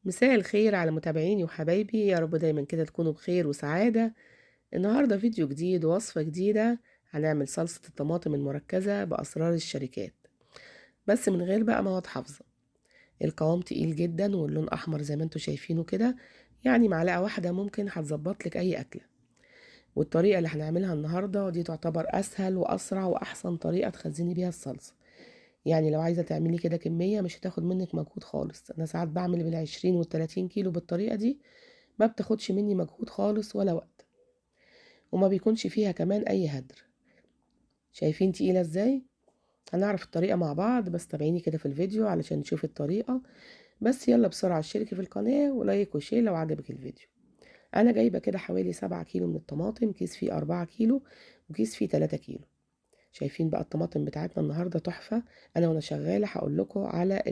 مساء الخير على متابعيني وحبايبي، يا رب دايما كده تكونوا بخير وسعادة. النهاردة فيديو جديد ووصفة جديدة. هنعمل صلصة الطماطم المركزة بأسرار الشركات، بس من غير بقى مواد حافظة. القوام تقيل جدا واللون أحمر زي ما انتوا شايفينه كده، يعني معلقة واحدة ممكن هتظبط لك أي أكلة. والطريقة اللي هنعملها النهاردة دي تعتبر أسهل وأسرع وأحسن طريقة تخزني بيها الصلصة. يعني لو عايزة تعملي كده كمية مش هتاخد منك مجهود خالص. أنا ساعات بعمل بال20 وال30 كيلو بالطريقة دي، ما بتاخدش مني مجهود خالص ولا وقت، وما بيكونش فيها كمان اي هدر. شايفين تقيلة ازاي؟ هنعرف الطريقة مع بعض، بس تابعيني كده في الفيديو علشان نشوف الطريقة. بس يلا بسرعة اشتركي في القناة ولايك وشير لو عجبك الفيديو. انا جايبة كده حوالي 7 كيلو من الطماطم، كيس فيه 4 كيلو وكيس فيه 3 كيلو. شايفين بقى الطماطم بتاعتنا النهاردة تحفة. انا وانا شغالة هقول لكم على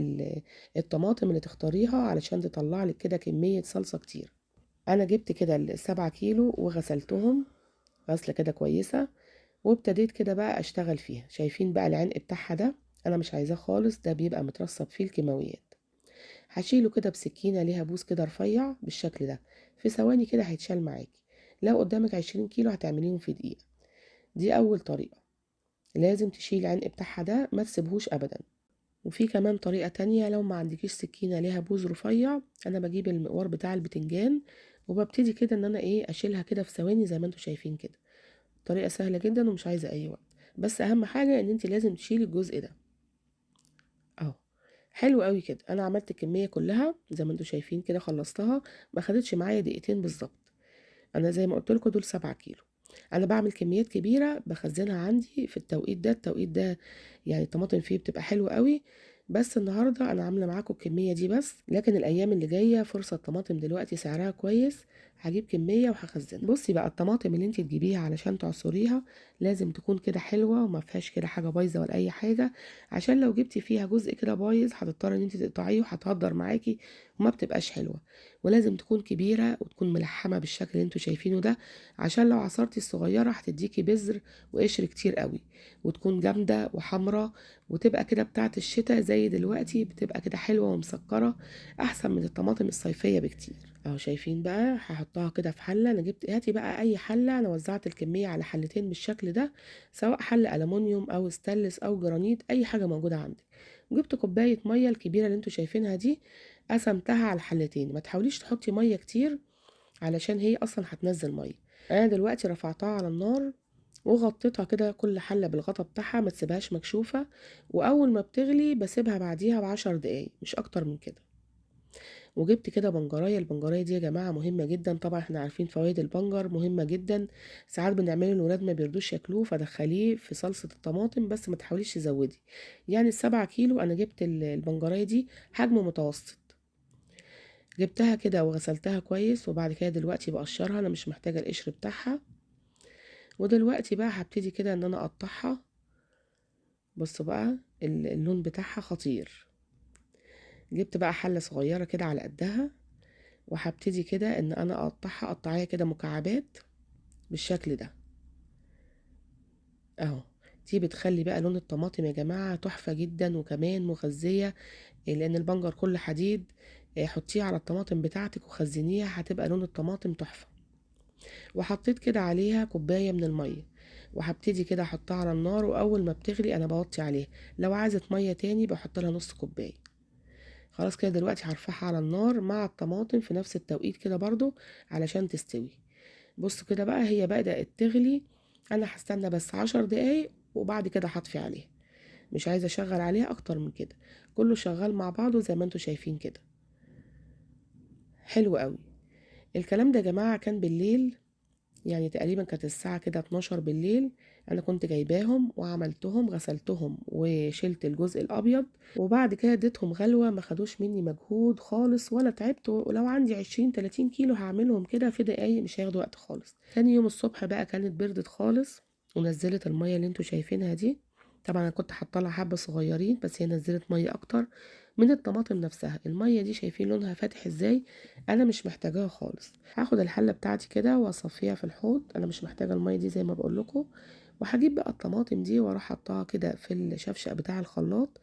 الطماطم اللي تختاريها علشان تطلع لك كده كمية صلصة كتير. انا جبت كده ال7 كيلو وغسلتهم غسلة كده كويسة، وابتديت كده بقى اشتغل فيها. شايفين بقى العنق بتاعها ده؟ انا مش عايزاه خالص، ده بيبقى مترسب فيه الكيماويات. هشيله كده بسكينة ليها بوز كده رفيع بالشكل ده، في ثواني كده هيتشال معاكي. لو قدامك 20 كيلو هتعمليهم في دقيقة. دي اول طريقة. لازم تشيل العنق بتاعها ده، ما تسيبهوش ابدا. وفي كمان طريقة تانية، لو ما عندكيش سكينة ليها بوز رفيع، انا بجيب المقوار بتاع البتنجان وببتدي كده ان انا اشيلها كده في ثواني زي ما انتوا شايفين كده. طريقة سهلة جدا ومش عايزة اي وقت، بس اهم حاجة ان انت لازم تشيلي الجزء ده اهو. حلو قوي كده، انا عملت الكمية كلها زي ما انتوا شايفين كده، خلصتها. ما خدتش معايا دقيقتين بالظبط. انا زي ما قلت لكم دول 7 كيلو. انا بعمل كميات كبيرة بخزنها عندي في التوقيت ده يعني الطماطم فيه بتبقى حلوة قوي. بس النهاردة انا عاملة معاكم الكمية دي بس، لكن الايام اللي جاية فرصة الطماطم دلوقتي سعرها كويس، هجيب كمية وهخزنها. بصي بقى، الطماطم اللي انت تجيبيها علشان تعصريها لازم تكون كده حلوة وما فيهاش كده حاجة بايظة ولا اي حاجة، عشان لو جبتي فيها جزء كده بايظ هتضطري ان انت تقطعيه وهتهدر معاكي وما بتبقاش حلوة. ولازم تكون كبيرة وتكون ملحمة بالشكل اللي انتوا شايفينه ده، عشان لو عصرتي الصغيرة هتديكي بذر وقشر كتير قوي، وتكون جامدة وحمرة، وتبقى كده بتاعت الشتاء زي دلوقتي، بتبقى كده حلوة ومسكرة، احسن من الطماطم الصيفية بكتير. اهو شايفين بقى، هحطها كده في حلة. انا جبت، هاتي بقى اي حلة، انا وزعت الكمية على حلتين بالشكل ده، سواء حل ألمونيوم او ستانلس او جرانيت، اي حاجة موجودة عندك. وجبت كوباية مية الكبيرة اللي انتوا شايفينها دي، قسمتها على الحلتين. ما تحاوليش تحطي مية كتير علشان هي اصلا هتنزل مية. انا دلوقتي رفعتها على النار وغطيتها كده، كل حلة بالغطا بتاعها، ما تسيبهاش مكشوفة. واول ما بتغلي بسيبها بعديها ب10 دقايق، مش اكتر من كده. وجبت كده بنجرايه. البنجرايه دي يا جماعه مهمه جدا، طبعا احنا عارفين فوائد البنجر مهمه جدا. ساعات بنعمله الولاد ما بيرضوش ياكلوه، فدخليه في صلصه الطماطم، بس ما تحاوليش تزودي. يعني ال7 كيلو انا جبت البنجرايه دي حجم متوسط. جبتها كده وغسلتها كويس، وبعد كده دلوقتي بقشرها، انا مش محتاجه القشر بتاعها. ودلوقتي بقى هبتدي كده ان انا اقطعها. بصوا بقى، اللون بتاعها خطير. جبت بقى حله صغيره كده على قدها، وهبتدي كده ان انا اقطعها قطعيه كده مكعبات بالشكل ده اهو. دي بتخلي بقى لون الطماطم يا جماعة تحفة جدا، وكمان مغذية، لان البنجر كله حديد. حطيه على الطماطم بتاعتك وخزنيها، هتبقى لون الطماطم تحفة. وحطيت كده عليها كوباية من المية، وهبتدي كده احطها على النار، واول ما بتغلي انا بوطي عليها. لو عايزة مية تاني بحط لها نص كوباية. خلاص كده دلوقتي هرفعها على النار مع الطماطم في نفس التوقيت كده برضو علشان تستوي. بصوا كده بقى، هي بدأت تغلي. انا هستنى بس 10 دقايق وبعد كده هطفي عليها. مش عايزة اشغل عليها اكتر من كده، كله شغال مع بعضه زي ما انتوا شايفين كده. حلو قوي. الكلام ده يا جماعة كان بالليل، يعني تقريبا كانت الساعة كده 12 بالليل. انا كنت جايباهم وعملتهم، غسلتهم وشلت الجزء الابيض، وبعد كده اديتهم غلوة. ما خدوش مني مجهود خالص ولا تعبت، ولو عندي 20 30 كيلو هعملهم كده في دقايق، مش هياخدوا وقت خالص. تاني يوم الصبح بقى كانت بردت خالص، ونزلت المية اللي انتوا شايفينها دي. طبعا انا كنت حاطه لها حبة صغيرين، بس هي نزلت مية اكتر من الطماطم نفسها. المية دي شايفين لونها فاتح ازاي؟ انا مش محتاجاها خالص. هاخد الحله بتاعتي كده واصفيها في الحوض، انا مش محتاجه الميه دي زي ما بقول لكم. وهجيب بقى الطماطم دي واروح احطها كده في الشفشق بتاع الخلاط،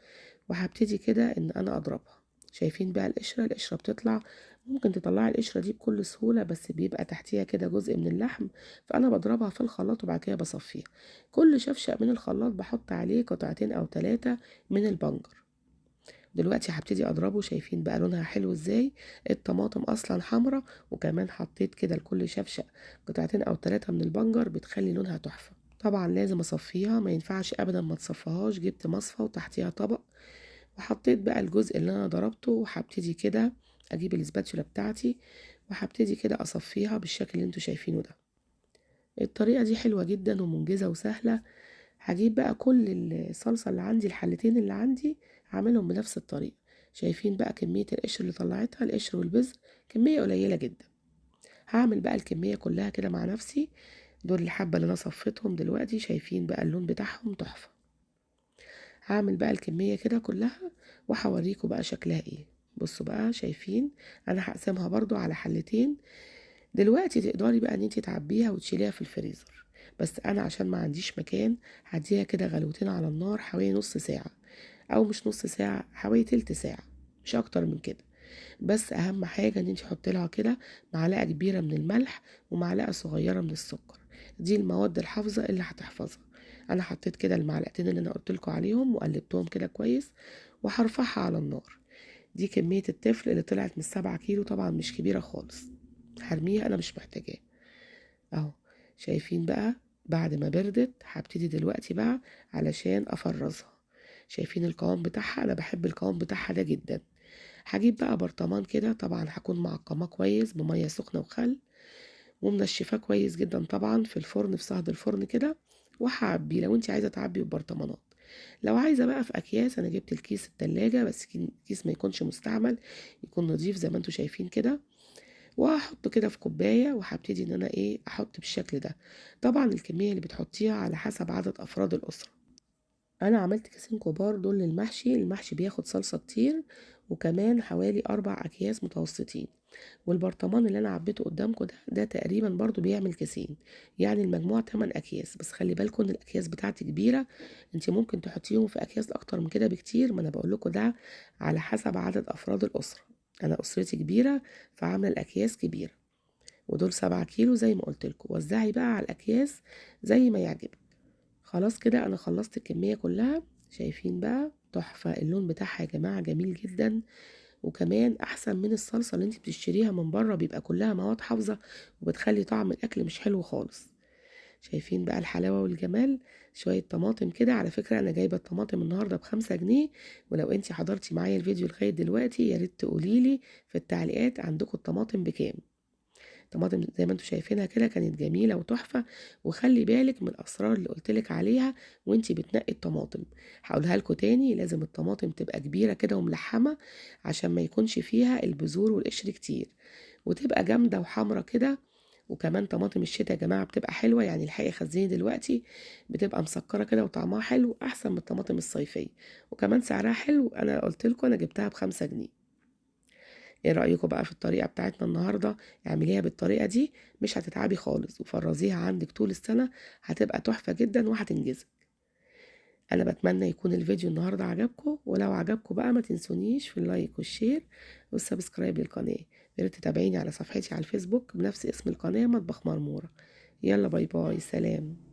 وهبتدي كده ان انا اضربها. شايفين بقى القشرة بتطلع، ممكن تطلعي القشرة دي بكل سهولة، بس بيبقى تحتيها كده جزء من اللحم. فأنا بضربها في الخلاط وبعد كده بصفيها. كل شفشق من الخلاط بحط عليه قطعتين أو 3 من البنجر. دلوقتي هبتدي اضربه. شايفين بقى لونها حلو ازاي؟ الطماطم اصلا حمرا، وكمان حطيت كده لكل شفشق قطعتين او 3 من البنجر، بتخلي لونها تحفة. طبعا لازم اصفيها، ما ينفعش ابدا ما تصفيهاش. جبت مصفى وتحتيها طبق، وحطيت بقى الجزء اللي انا ضربته، وهبتدي كده اجيب الاسباتشولا بتاعتي، وهبتدي كده اصفيها بالشكل اللي انتوا شايفينه ده. الطريقة دي حلوة جدا ومنجزة وسهلة. هجيب بقى كل الصلصة اللي عندي، الحلتين اللي عندي، هعملهم بنفس الطريقة. شايفين بقى كمية القشر اللي طلعتها، القشر والبذر كمية قليلة جدا. هعمل بقى الكمية كلها كده مع نفسي. دول الحبة اللي انا صفيتهم دلوقتي، شايفين بقى اللون بتاعهم تحفة. هعمل بقى الكمية كده كلها، وهوريكم بقى شكلها ايه. بصوا بقى، شايفين انا هقسمها برضو على حلتين. دلوقتي تقدري بقى ان انتي تعبيها وتشيليها في الفريزر، بس انا عشان ما عنديش مكان هديها كده غلوتين على النار حوالي نص ساعة، او مش نص ساعة، حوالي تلت ساعة، مش اكتر من كده. بس اهم حاجة ان انتي حطي لها كده معلقة كبيرة من الملح ومعلقة صغيرة من السكر. دي المواد الحافظة اللي هتحفظها. انا حطيت كده المعلقتين اللي انا قلتلكوا عليهم وقلبتهم كده كويس، وهرفعها على النار. دي كمية التفل اللي طلعت من 7 كيلو، طبعا مش كبيرة خالص. هرميها، انا مش محتاجاه. اهو، شايفين بقى؟ بعد ما بردت هبتدي دلوقتي بقى علشان افرزها. شايفين القوام بتاعها؟ انا بحب القوام بتاعها ده جدا. هجيب بقى برطمان كده، طبعا هكون معقماه كويس بميه سخنه وخل، ومنشفاه كويس جدا طبعا في الفرن، في صهد الفرن كده. وهعبيه لو انت عايزه تعبي ببرطمانات. لو عايزه بقى في اكياس، انا جبت الكيس التلاجة، بس كيس ما يكونش مستعمل، يكون نظيف زي ما انتوا شايفين كده. وهحطه كده في كوباية، وهبتدي ان انا احط بالشكل ده. طبعا الكمية اللي بتحطيها على حسب عدد افراد الاسرة. انا عملت كيسين كبار دول للمحشي. المحشي بياخد صلصة كتير، وكمان حوالي 4 اكياس متوسطين. والبرطمان اللي انا عبيته قدامكم ده تقريبا برضو بيعمل كيسين. يعني المجموع 8 اكياس. بس خلي بالكم ان الاكياس بتاعتي كبيرة، انت ممكن تحطيهم في اكياس اكتر من كده بكتير. ما انا بقول لكم ده على حسب عدد افراد الاسرة. انا اسرتي كبيرة، فعاملة الاكياس كبيرة. ودول 7 كيلو زي ما قلت لكم. وزعي بقى على الاكياس زي ما يعجبك. خلاص كده انا خلصت الكمية كلها. شايفين بقى؟ تحفة. اللون بتاعها يا جماعة جميل جدا، وكمان احسن من الصلصة اللي انت بتشتريها من بره، بيبقى كلها مواد حافظة وبتخلي طعم الاكل مش حلو خالص. شايفين بقى الحلاوة والجمال؟ شوية طماطم كده. على فكرة انا جايبة الطماطم النهاردة ب5 جنيه. ولو انت حضرتي معايا الفيديو لغاية دلوقتي، يا ريت تقوليلي في التعليقات عندكم الطماطم بكام. طماطم زي ما انتوا شايفينها كده كانت جميلة وتحفة. وخلي بالك من الأسرار اللي قلتلك عليها وانتي بتنقي الطماطم. هقولها لكم تاني، لازم الطماطم تبقى كبيرة كده وملحمة، عشان ما يكونش فيها البذور والقشر كتير، وتبقى جامدة وحمرة كده. وكمان طماطم الشتا يا جماعة بتبقى حلوة، يعني الحقيقة خزيني دلوقتي، بتبقى مسكرة كده وطعمها حلو أحسن من الطماطم الصيفية. وكمان سعرها حلو. أنا قلت لكم أنا جبتها ب5 جنيه. ايه رأيكم بقى في الطريقة بتاعتنا النهاردة؟ اعمليها بالطريقة دي، مش هتتعبي خالص، وفرزيها عندك طول السنة. هتبقى تحفة جدا وهتنجزك. انا بتمنى يكون الفيديو النهاردة عجبكم، ولو عجبكم بقى ما تنسونيش في اللايك والشير والسبسكرايب للقناة. يا ريت تتابعيني على صفحتي على الفيسبوك بنفس اسم القناة، مطبخ مرمورة. يلا باي باي، سلام.